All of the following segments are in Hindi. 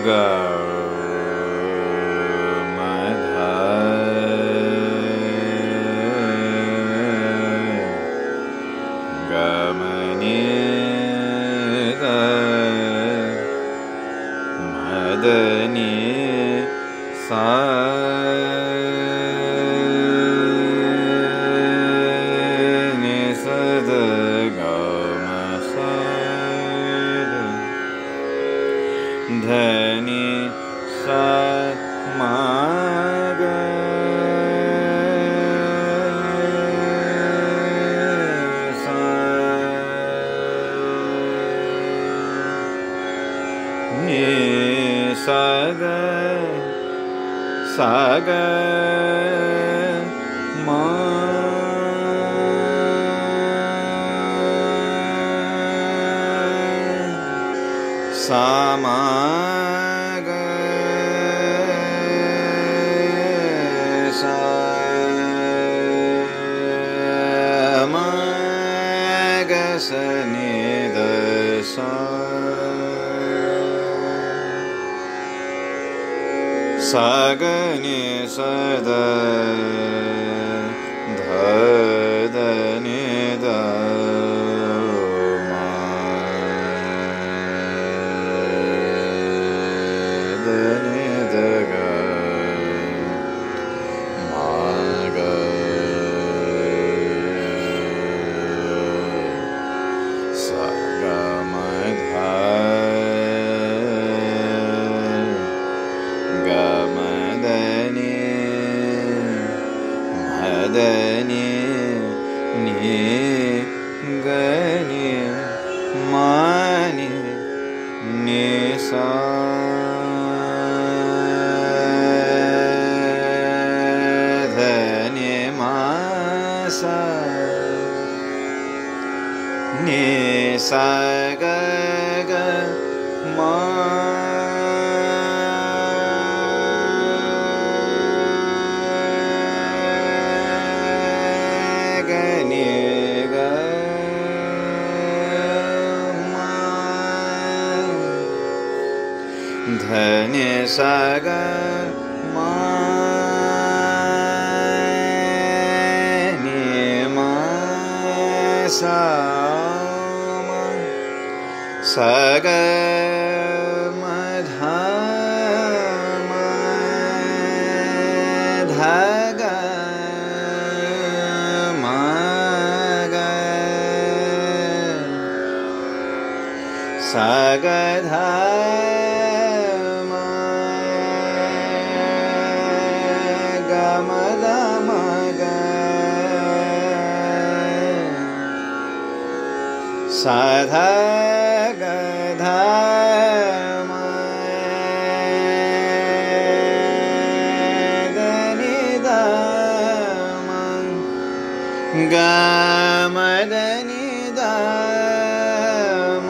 ग म ध ग म नि ध म ध नि सा नि स ध ग म सा ध नि सा म ग सा नि सा ग सा ग म सा म ग सा म ग स नि ध सा सा ग नि स ध ध ध नि ध म ध नि ध ग म ग सा ग म ध ग म ध नि म ध नि नि ग नि म नि नि सा ध नि म सा नि सा ग ग म ग नि ग म ध नि सा ग म नि म सा म सा ग म ध म ध ग म ग सा ग ध म ग म ध म ग सा ध ग ध म ध नि ध म ग म ध नि ध म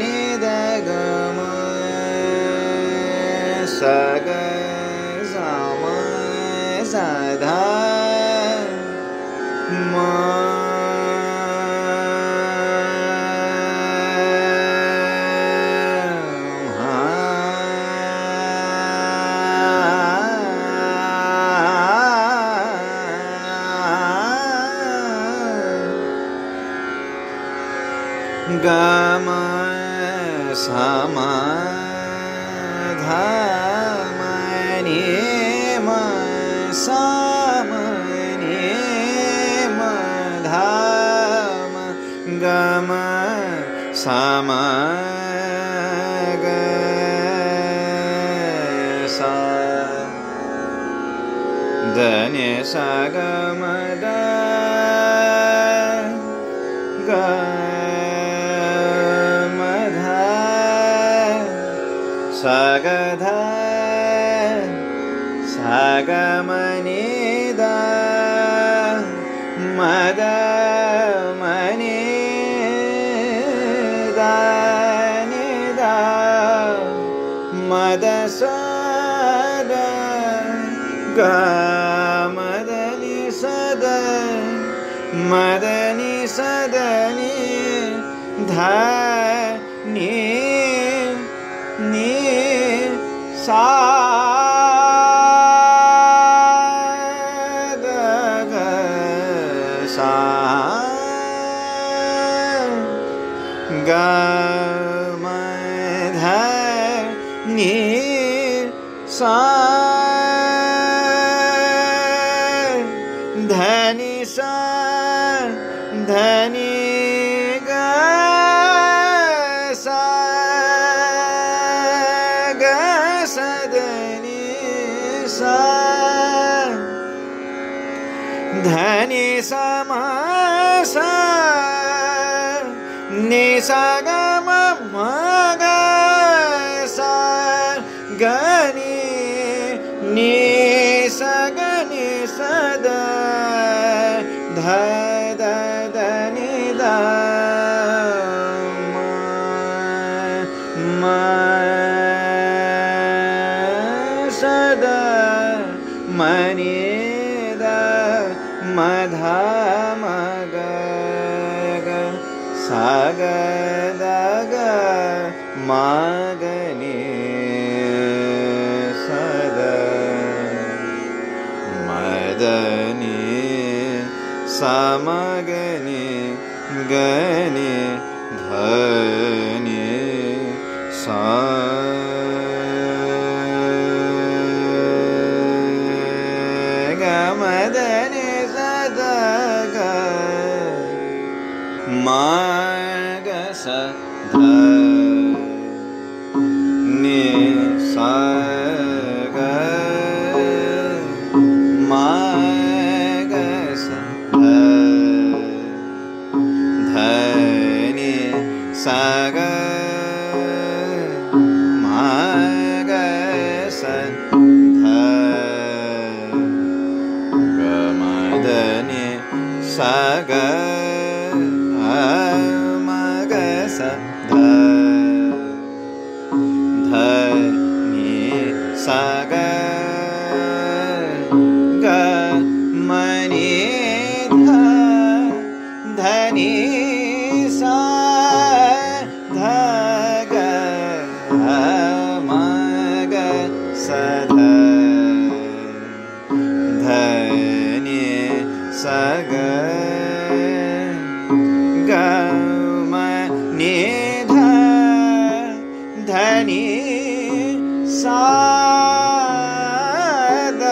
नि ध ग म सा ग सा म सा ध म ग म सा म ध म नि म सा म नि म ध म ग म सा म ग सा ध नि सा ग म ध ग म ध सा ग ध सा ग म नि ध म ध म नि ध नि ध म ध सा ध ग म ध नि सा ध म ध नि सा ध नि ध नि सा ग ग सा ग म ध नि सा ध नि सा ध नि ग सा ग सा ध नि सा ध नि सा म सा नि सा ग म म ग सा ग नि सा ग नि सा द ध द द नि द म सा द म नि द म ध म ग ग सा ग द ग म ग नि सा द म द नि सा म ग नि ग नि ध नि सा ग म द नि सा द ग म ग सा ध नि सा ग म ग सा ध ध नि सा ग म ग सा ध ग म ध नि सा ग म ग सा ध ध नि सा ग ग म नि ध ध नि सा ध ग म ग सा ध ध नि सा ग ग म नि ध ध नि सा द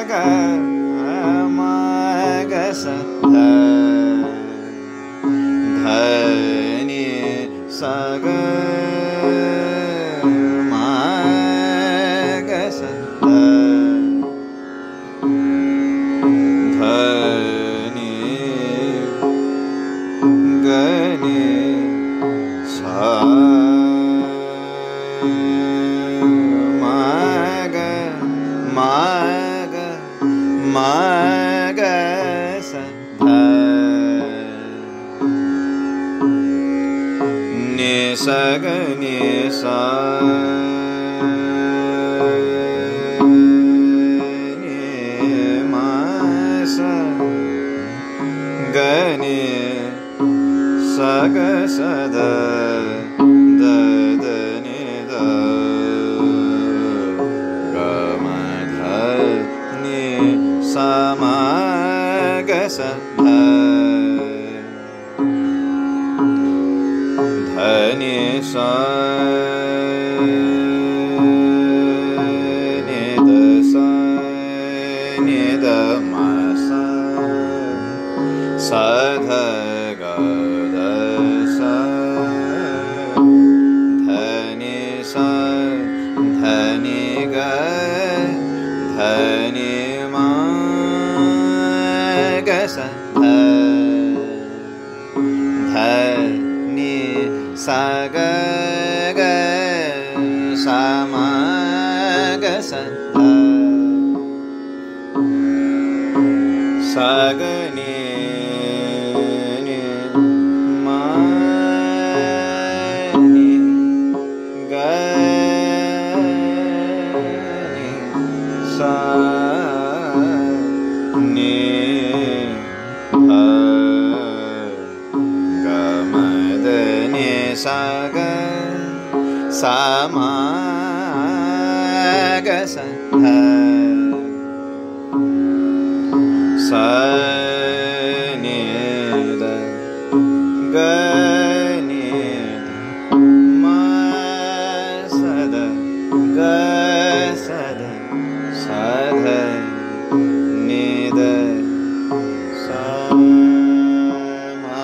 ग म ग सा ध ध नि सा ग म ग सा ध ध नि ग नि सा म ग म ग म ग सा ध नि सा ग नि सा नि म सा ग नि सा ग सा ध ध ध नि ध ग म ध नि सा म ग सा ध ध नि सा नि ध सा नि ध म सा सा ध ग ध सा ध नि सा ध नि ग ध नि म ग सा ध ध नि सा ग ग सा म ग सा ध सा ग नि म नि ग नि सा नि ध ग म ध नि सा ग सा म सा धा सा नि दा ग नि मा सा दा ग सा धा सा धा नि दा सा मा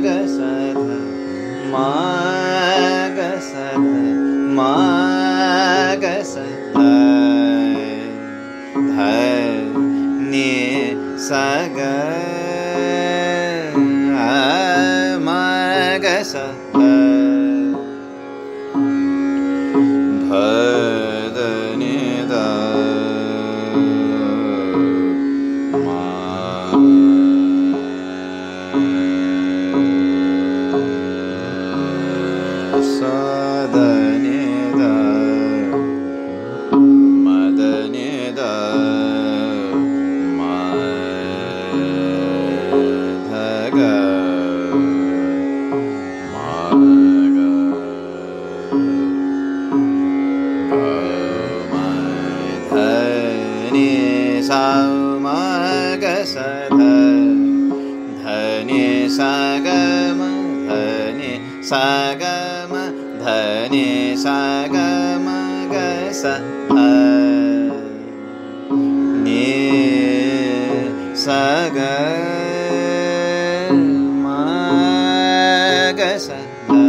ग सा धा मा ग सा धा मा ग सा धा धा नि सा ग मा ग सा धा धा ध नि धा मा सा ध नि धा मा ध नि धा मा ध ग मा ग मा ध नि सा मा ग सा ध ध नि सा ग म ध नि सा ग म ध नि सा ग म ग सा ध नि सा ग म ग सा ध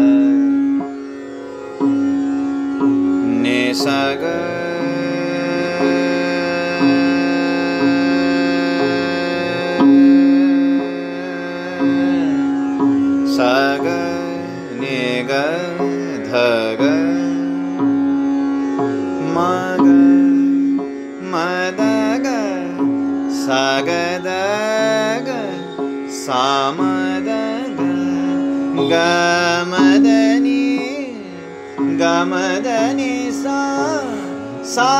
नि सा ग सा ग नि ग ध ग म ग म द ग सा ग द ग सा म द ग ग म द नि ग म द नि सा सा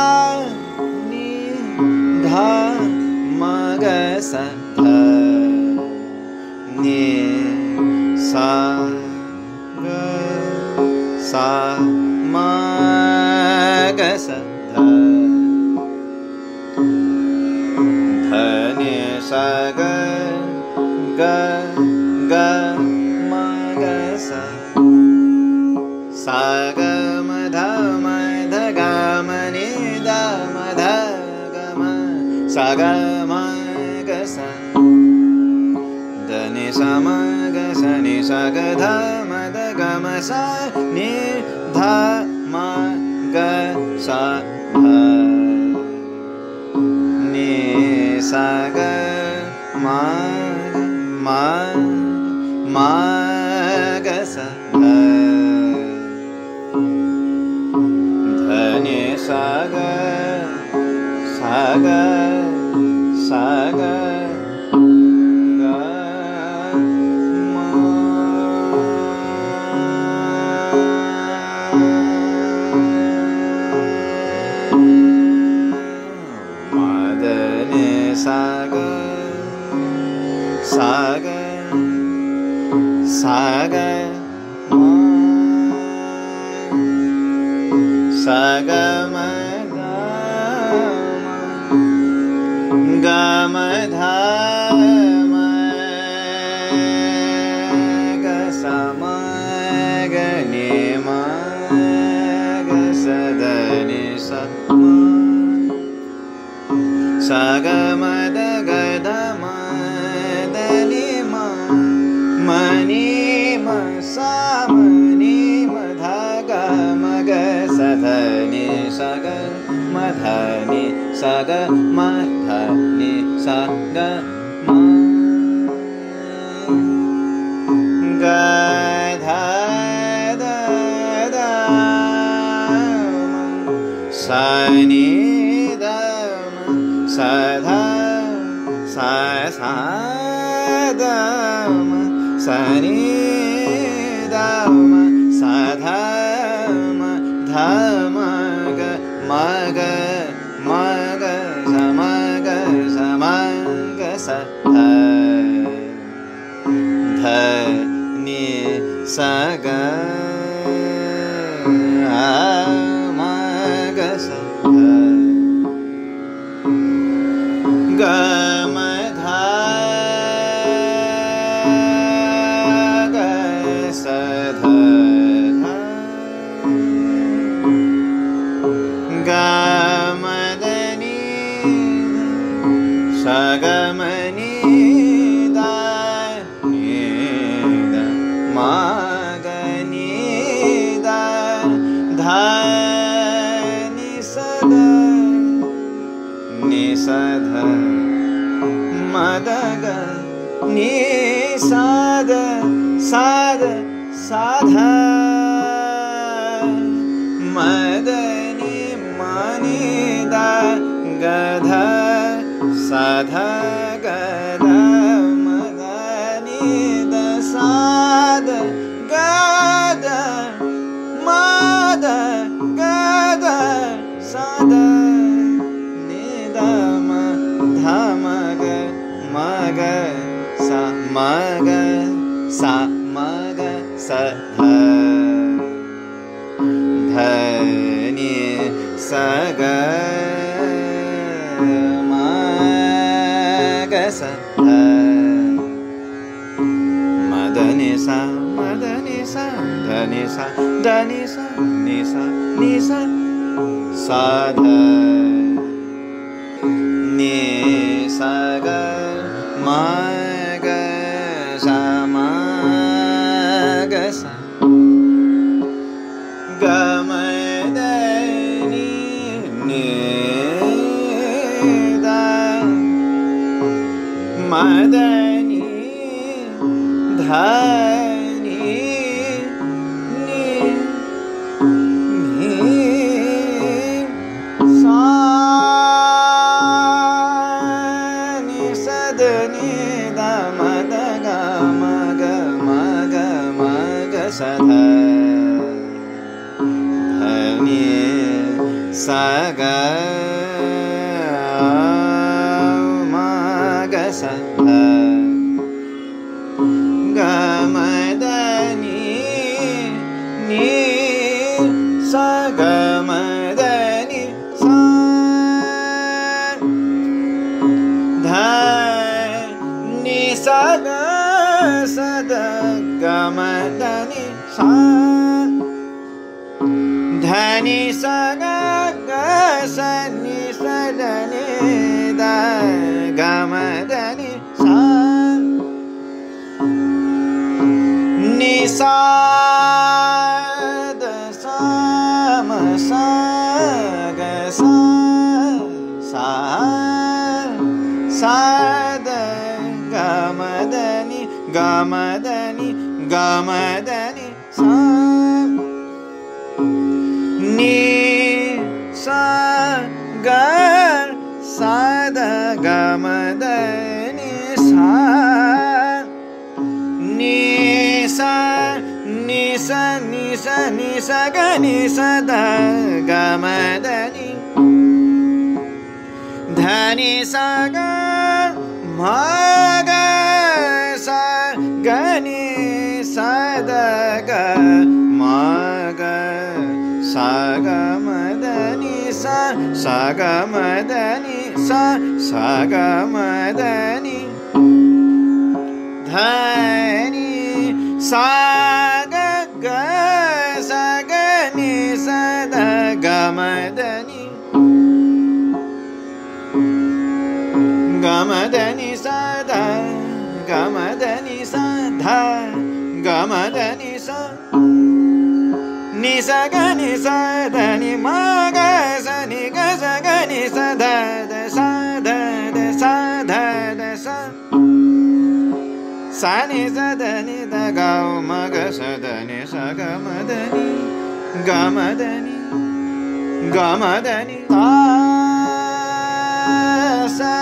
नि ध म ग सा ध नि सा ग सा म ग सा ध ध नि सा ग ग ग म ग सा सा ग म ध म ध ग म नि द म ध ग म सा ग म ग सा ध नि सा म ग सा नि सा ग ध म ध ग म सा नि ध म ग सा ध नि सा ग म म म ग सा ध ध नि सा ग सा ग सा ग सा ग सा ग सा ग म सा ग म ध म ग म ध म ग सा म ग नि म ग सा ध नि सा म सा ग म द ग ध म द नि म म नि म सा म नि म ध ग म ग सा ध नि सा ग म ध नि सा ग म ध नि सा ग म ग ध द द म सा नि द सा ध सा सा द म सा नि द म सा ध म ध म ग म ग म ग सा म ग सा म ग सा ध ध नि सा ग म ग साध साध साधा मदनी मनिदा गधा साधा गधा मदनी द साध गधा मद गधा साधा निदम धमग मग सा मग सा मग सध धनि सग मग सध मदनि सा धनि सा धनि सा नि सा साध नि सग मग सा मग सा गमदनि निदा मदनि धनि सा नि सदनि द मद ग मग मग मग सध धनि सग मग सध गमदनि नि सगमदनि सा धनि सग सद गमदनि सा धनि सग ग सनि सदनि द गमदनि सा नि साध साम सा ग सा सा साध गमदनि गमदनि गमदनि सा नि सा ग साध गमदनि सा नि सा नि सा नि सा नि सा ग नि सा ध गमदनि धनि सा ग म ग सा ग नि सा ध ग म ग सा ग म ध नि सा सा ग म ध नि सा सा ग म ध नि धनि सा ग ग सा ग नि सा ध ग म ध नि ग म ध नि सा ध ग म ध नि सा ध ग म ध नि सा नि सा ग नि सा ध नि म ग सा नि ग सा ग नि सा ध ध सा ध ध सा ध ध सा सा नि सा ध नि ध ग म ग सा ध नि सा ग म ध नि ग म ध नि ग म ध नि ता सा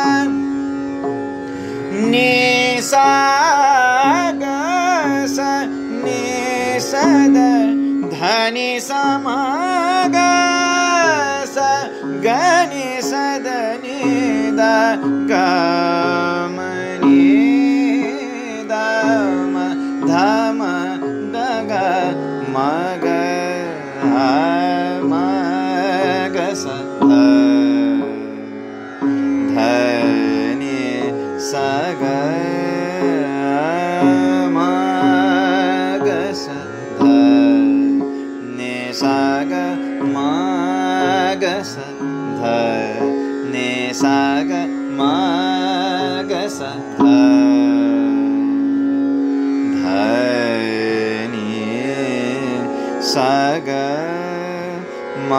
नि सा ग सा नि सा ध धनि सा म ग सा ग नि सा ध नि द ग म नि द म ध म द ग म ग म ग सा धनि सा ग म ग सा नि सा ग म ग सा ध नि सा ग म ग सा ध धनि सा ग म